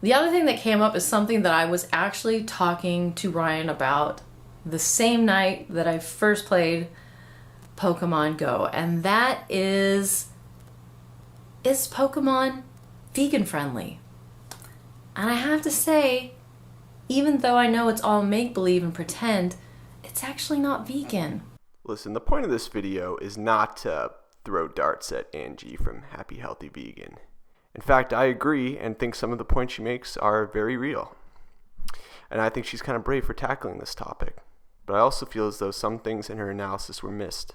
The other thing that came up is something that I was actually talking to Ryan about the same night that I first played Pokemon Go, and that is Pokemon vegan friendly? And I have to say, even though I know it's all make-believe and pretend, it's actually not vegan. Listen, the point of this video is not to throw darts at Angie from Happy Healthy Vegan. In fact, I agree and think some of the points she makes are very real. And I think she's kind of brave for tackling this topic. But I also feel as though some things in her analysis were missed.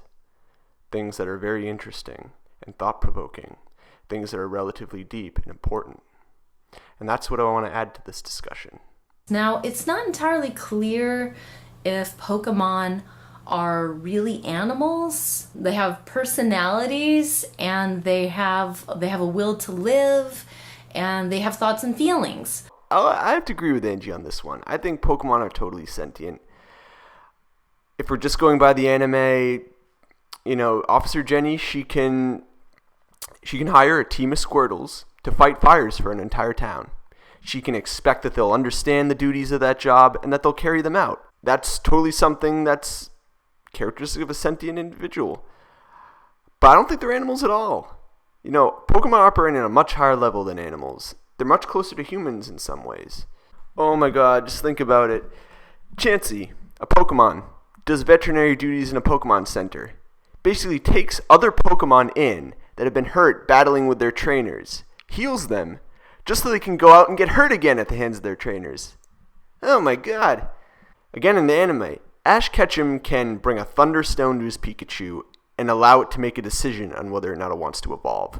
Things that are very interesting and thought-provoking. Things that are relatively deep and important. And that's what I want to add to this discussion. Now, it's not entirely clear if Pokemon are really animals. They have personalities and they have a will to live and they have thoughts and feelings. I have to agree with Angie on this one. I think Pokemon are totally sentient. If we're just going by the anime, Officer Jenny, she can hire a team of Squirtles to fight fires for an entire town. She can expect that they'll understand the duties of that job and that they'll carry them out. That's totally something that's characteristic of a sentient individual. But I don't think they're animals at all. Pokemon operate at a much higher level than animals. They're much closer to humans in some ways. Oh my god, just think about it. Chansey, a Pokemon, does veterinary duties in a Pokemon center. Basically takes other Pokemon in that have been hurt battling with their trainers, heals them, just so they can go out and get hurt again at the hands of their trainers. Oh my god. Again, in the anime, Ash Ketchum can bring a Thunderstone to his Pikachu and allow it to make a decision on whether or not it wants to evolve.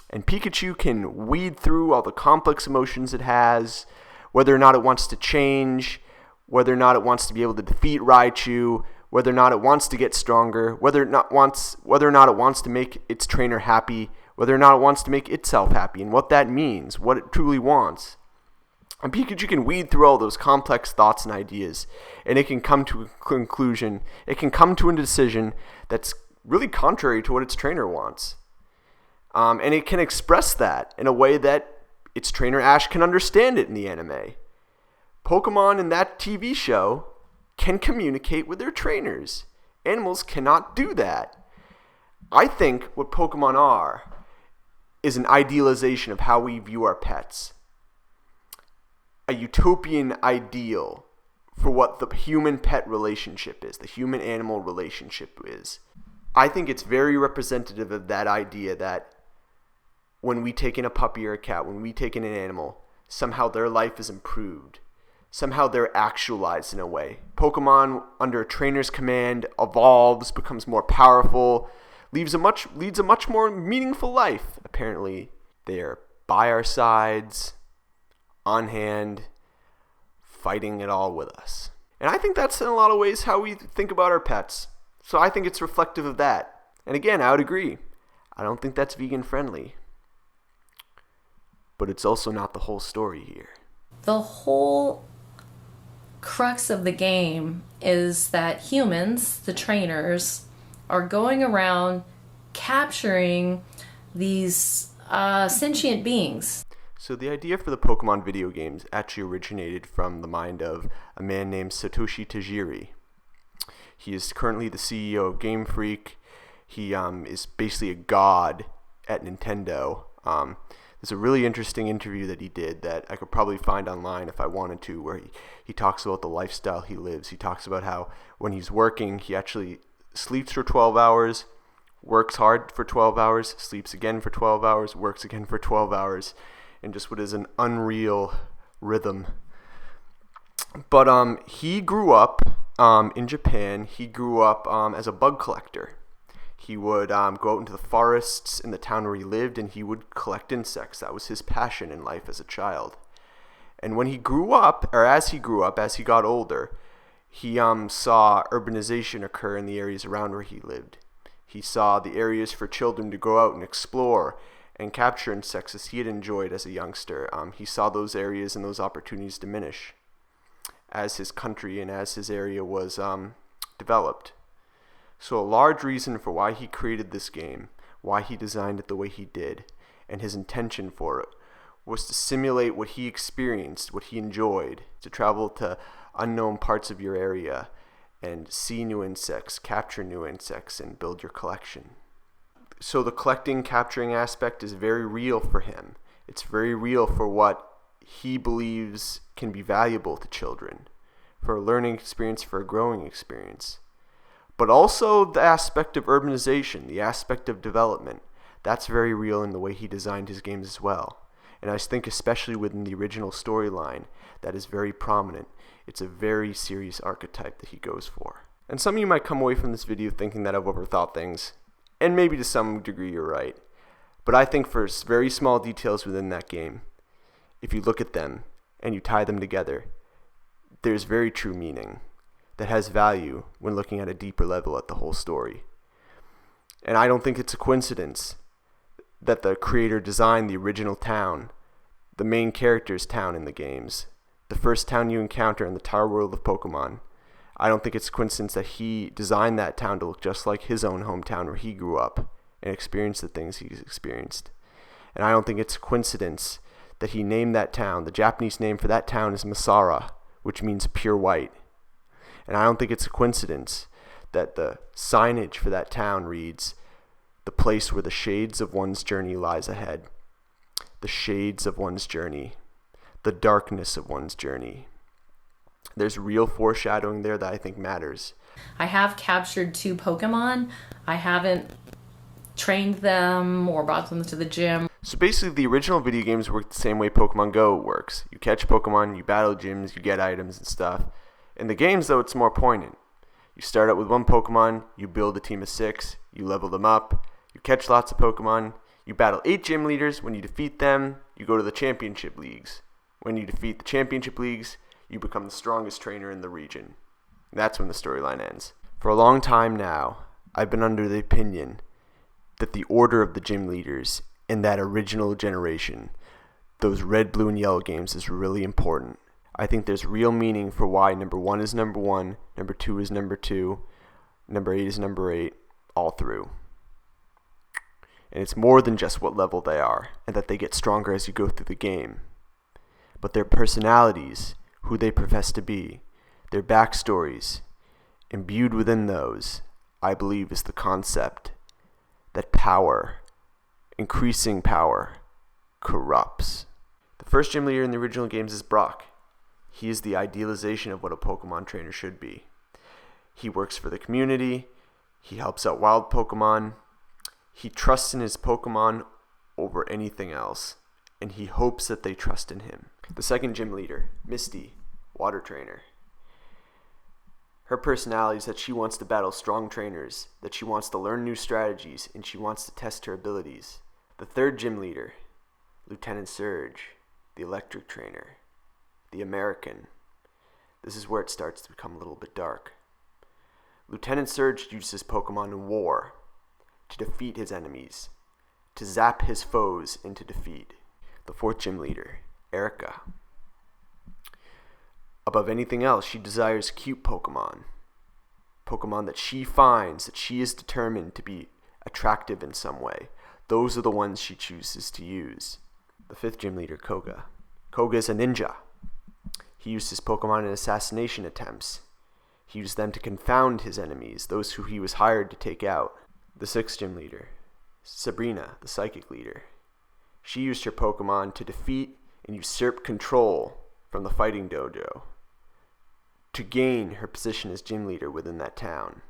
And Pikachu can weed through all the complex emotions it has, whether or not it wants to change, whether or not it wants to be able to defeat Raichu, whether or not it wants to get stronger, whether or not it wants to make its trainer happy, whether or not it wants to make itself happy, and what that means, what it truly wants. And Pikachu can weed through all those complex thoughts and ideas, and it can come to a conclusion, it can come to a decision that's really contrary to what its trainer wants. And it can express that in a way that its trainer Ash can understand it in the anime. Pokemon in that TV show can communicate with their trainers. Animals cannot do that. I think what Pokemon are is an idealization of how we view our pets. A utopian ideal for what the human-pet relationship is, the human-animal relationship is. I think it's very representative of that idea that when we take in a puppy or a cat, when we take in an animal, somehow their life is improved. Somehow they're actualized in a way. Pokemon, under a trainer's command, evolves, becomes more powerful, leads a much more meaningful life. Apparently, they're by our sides, on hand, fighting it all with us. And I think that's in a lot of ways how we think about our pets. So I think it's reflective of that. And again, I would agree. I don't think that's vegan friendly. But it's also not the whole story here. The whole crux of the game is that humans, the trainers, are going around capturing these sentient beings. So the idea for the Pokemon video games actually originated from the mind of a man named Satoshi Tajiri. He is currently the CEO of Game Freak. He is basically a god at Nintendo. There's a really interesting interview that he did that I could probably find online if I wanted to, where he talks about the lifestyle he lives. He talks about how when he's working, he actually sleeps for 12 hours, works hard for 12 hours, sleeps again for 12 hours, works again for 12 hours, and just what is an unreal rhythm. But he grew up in Japan. He grew up as a bug collector. He would go out into the forests in the town where he lived, and he would collect insects. That was his passion in life as a child. And when he grew up, or as he grew up, as he got older, he saw urbanization occur in the areas around where he lived. He saw the areas for children to go out and explore and capture insects as he had enjoyed as a youngster. He saw those areas and those opportunities diminish as his country and as his area was developed. So a large reason for why he created this game, why he designed it the way he did, and his intention for it, was to simulate what he experienced, what he enjoyed, to travel to unknown parts of your area and see new insects, capture new insects, and build your collection. So the collecting, capturing aspect is very real for him. It's very real for what he believes can be valuable to children, for a learning experience, for a growing experience. But also the aspect of urbanization, the aspect of development, that's very real in the way he designed his games as well. And I think especially within the original storyline, that is very prominent. It's a very serious archetype that he goes for. And some of you might come away from this video thinking that I've overthought things, and maybe to some degree you're right. But I think for very small details within that game, if you look at them and you tie them together, there's very true meaning that has value when looking at a deeper level at the whole story. And I don't think it's a coincidence that the creator designed the original town, the main character's town in the games, the first town you encounter in the entire world of Pokemon. I don't think it's a coincidence that he designed that town to look just like his own hometown where he grew up and experienced the things he's experienced. And I don't think it's a coincidence that he named that town. The Japanese name for that town is Masara, which means pure white. And I don't think it's a coincidence that the signage for that town reads, "The place where the shades of one's journey lies ahead." The shades of one's journey. The darkness of one's journey. There's real foreshadowing there that I think matters. I have captured 2 Pokemon. I haven't trained them or brought them to the gym. So basically the original video games work the same way Pokemon Go works. You catch Pokemon, you battle gyms, you get items and stuff. In the games though, it's more poignant. You start out with 1 Pokemon, you build a team of 6, you level them up, you catch lots of Pokemon, you battle 8 gym leaders. When you defeat them, you go to the championship leagues. When you defeat the championship leagues, you become the strongest trainer in the region. That's when the storyline ends. For a long time now, I've been under the opinion that the order of the gym leaders in that original generation, those red, blue, and yellow games, is really important. I think there's real meaning for why number 1 is number 1, number 2 is number 2, number 8 is number 8, all through. And it's more than just what level they are, and that they get stronger as you go through the game. But their personalities, who they profess to be, their backstories, imbued within those, I believe, is the concept that power, increasing power, corrupts. The first gym leader in the original games is Brock. He is the idealization of what a Pokemon trainer should be. He works for the community, he helps out wild Pokemon, he trusts in his Pokemon over anything else, and he hopes that they trust in him. The second gym leader, Misty, water trainer. Her personality is that she wants to battle strong trainers, that she wants to learn new strategies, and she wants to test her abilities. The third gym leader, Lieutenant Surge, the electric trainer, the American. This is where it starts to become a little bit dark. Lieutenant Surge uses Pokemon in war to defeat his enemies, to zap his foes into defeat. The fourth gym leader, Erica. Above anything else, she desires cute Pokemon. Pokemon that she finds, that she is determined to be attractive in some way. Those are the ones she chooses to use. The fifth gym leader, Koga. Koga is a ninja. He used his Pokemon in assassination attempts. He used them to confound his enemies, those who he was hired to take out. The sixth gym leader, Sabrina, the psychic leader. She used her Pokemon to defeat and usurp control from the fighting dojo, to gain her position as gym leader within that town.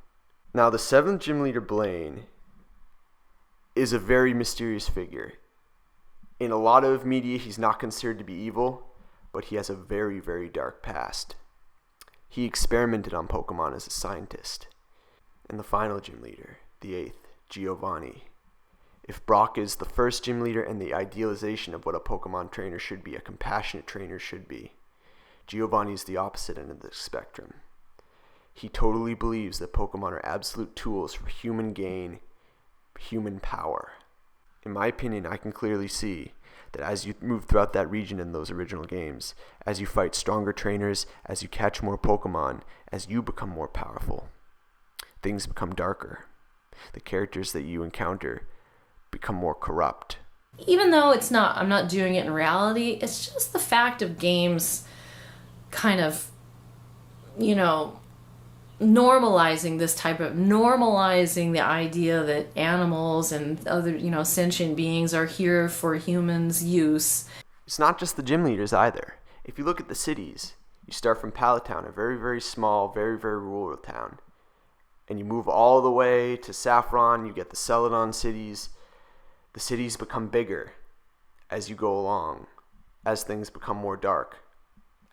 Now, the seventh gym leader, Blaine, is a very mysterious figure. In a lot of media, he's not considered to be evil, but he has a very, very dark past. He experimented on Pokemon as a scientist. And the final gym leader, the eighth, Giovanni. If Brock is the first gym leader and the idealization of what a Pokemon trainer should be, a compassionate trainer should be, Giovanni is the opposite end of the spectrum. He totally believes that Pokemon are absolute tools for human gain, human power. In my opinion, I can clearly see that as you move throughout that region in those original games, as you fight stronger trainers, as you catch more Pokemon, as you become more powerful, things become darker. The characters that you encounter become more corrupt. even though I'm not doing it in reality, it's just the fact of games kind of, you know, normalizing the idea that animals and other, you know, sentient beings are here for humans' use. It's not just the gym leaders either. If you look at the cities, you start from Palatown, a very, very small, very, very rural town, and you move all the way to Saffron, you get the Celadon cities. The cities become bigger as you go along, as things become more dark,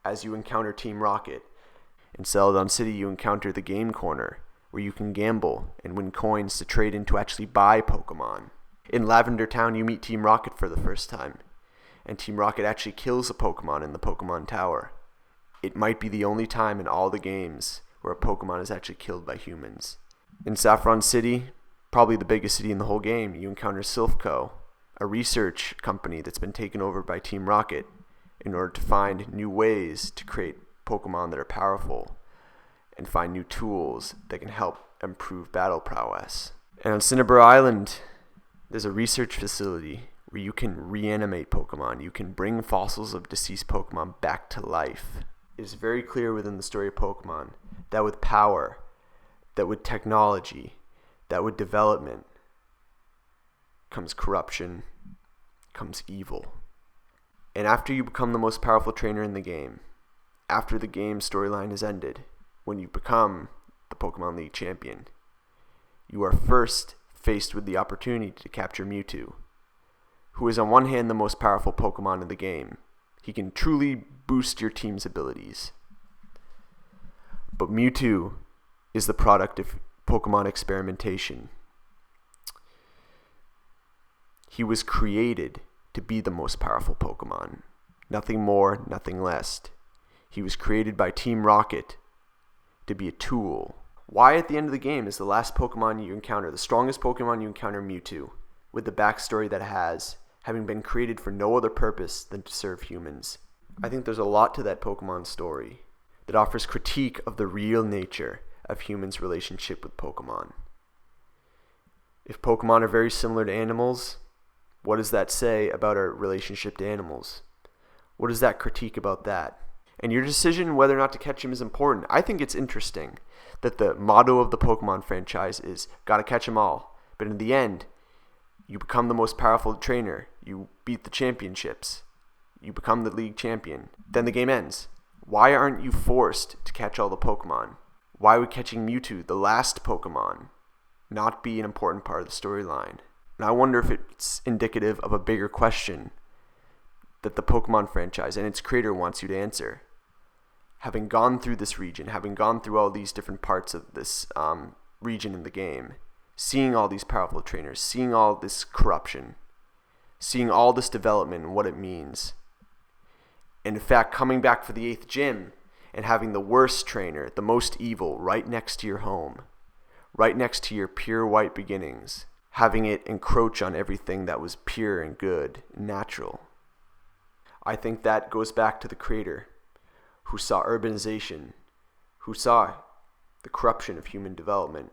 as you encounter Team Rocket. In Celadon City, you encounter the Game Corner, where you can gamble and win coins to trade in to actually buy Pokemon. In Lavender Town, you meet Team Rocket for the first time, and Team Rocket actually kills a Pokemon in the Pokemon Tower. It might be the only time in all the games where a Pokemon is actually killed by humans. In Saffron City, probably the biggest city in the whole game, you encounter Silphco, a research company that's been taken over by Team Rocket in order to find new ways to create Pokemon that are powerful and find new tools that can help improve battle prowess. And on Cinnabar Island, there's a research facility where you can reanimate Pokemon. You can bring fossils of deceased Pokemon back to life. It is very clear within the story of Pokemon that with power, that with technology, that with development, comes corruption, comes evil. And after you become the most powerful trainer in the game, after the game storyline is ended, when you become the Pokemon League champion, you are first faced with the opportunity to capture Mewtwo, who is on one hand the most powerful Pokemon in the game. He can truly boost your team's abilities. But Mewtwo is the product of Pokemon experimentation. He was created to be the most powerful Pokemon. Nothing more, nothing less. He was created by Team Rocket to be a tool. Why at the end of the game is the last Pokemon you encounter, the strongest Pokemon you encounter, Mewtwo, with the backstory that it has, having been created for no other purpose than to serve humans? I think there's a lot to that Pokemon story that offers critique of the real nature of humans' relationship with Pokemon. If Pokemon are very similar to animals, what does that say about our relationship to animals? What does that critique about that? And your decision whether or not to catch him is important. I think it's interesting that the motto of the Pokemon franchise is gotta catch 'em all. But in the end, you become the most powerful trainer. You beat the championships. You become the league champion. Then the game ends. Why aren't you forced to catch all the Pokemon? Why would catching Mewtwo, the last Pokemon, not be an important part of the storyline? And I wonder if it's indicative of a bigger question that the Pokemon franchise and its creator wants you to answer. Having gone through this region, having gone through all these different parts of this region in the game, seeing all these powerful trainers, seeing all this corruption, seeing all this development and what it means, and in fact coming back for the 8th gym and having the worst trainer, the most evil, right next to your home, right next to your pure white beginnings, having it encroach on everything that was pure and good and natural. I think that goes back to the creator who saw urbanization, who saw the corruption of human development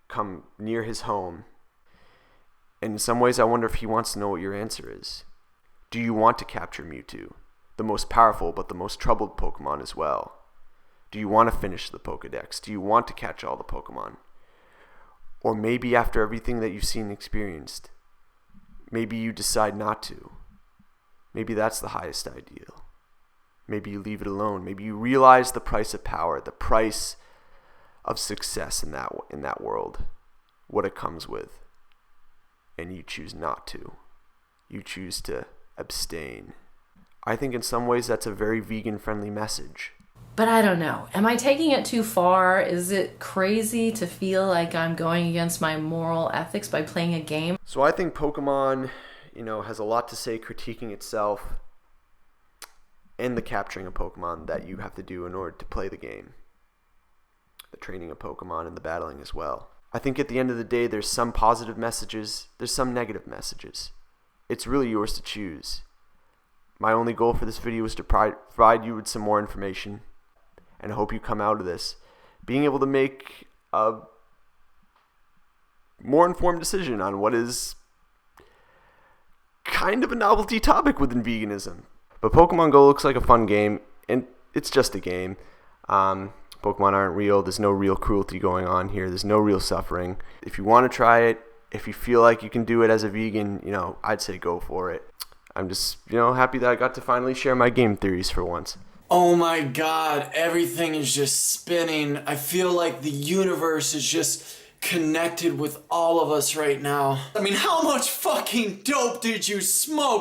come near his home. And in some ways, I wonder if he wants to know what your answer is. Do you want to capture Mewtwo, the most powerful but the most troubled Pokemon as well? Do you want to finish the Pokedex? Do you want to catch all the Pokemon? Or maybe after everything that you've seen and experienced, maybe you decide not to. Maybe that's the highest ideal. Maybe you leave it alone. Maybe you realize the price of power, the price of success in that world, what it comes with, and you choose not to. You choose to abstain. I think in some ways that's a very vegan-friendly message. But I don't know. Am I taking it too far? Is it crazy to feel like I'm going against my moral ethics by playing a game? So I think Pokemon, has a lot to say critiquing itself and the capturing of Pokemon that you have to do in order to play the game. The training of Pokemon and the battling as well. I think at the end of the day, there's some positive messages, there's some negative messages. It's really yours to choose. My only goal for this video is to provide you with some more information, and I hope you come out of this being able to make a more informed decision on what is kind of a novelty topic within veganism. But Pokemon Go looks like a fun game, and it's just a game. Pokemon aren't real. There's no real cruelty going on here. There's no real suffering. If you want to try it, if you feel like you can do it as a vegan, I'd say go for it. I'm just, happy that I got to finally share my game theories for once. Oh my god, everything is just spinning. I feel like the universe is just connected with all of us right now. I mean, how much fucking dope did you smoke?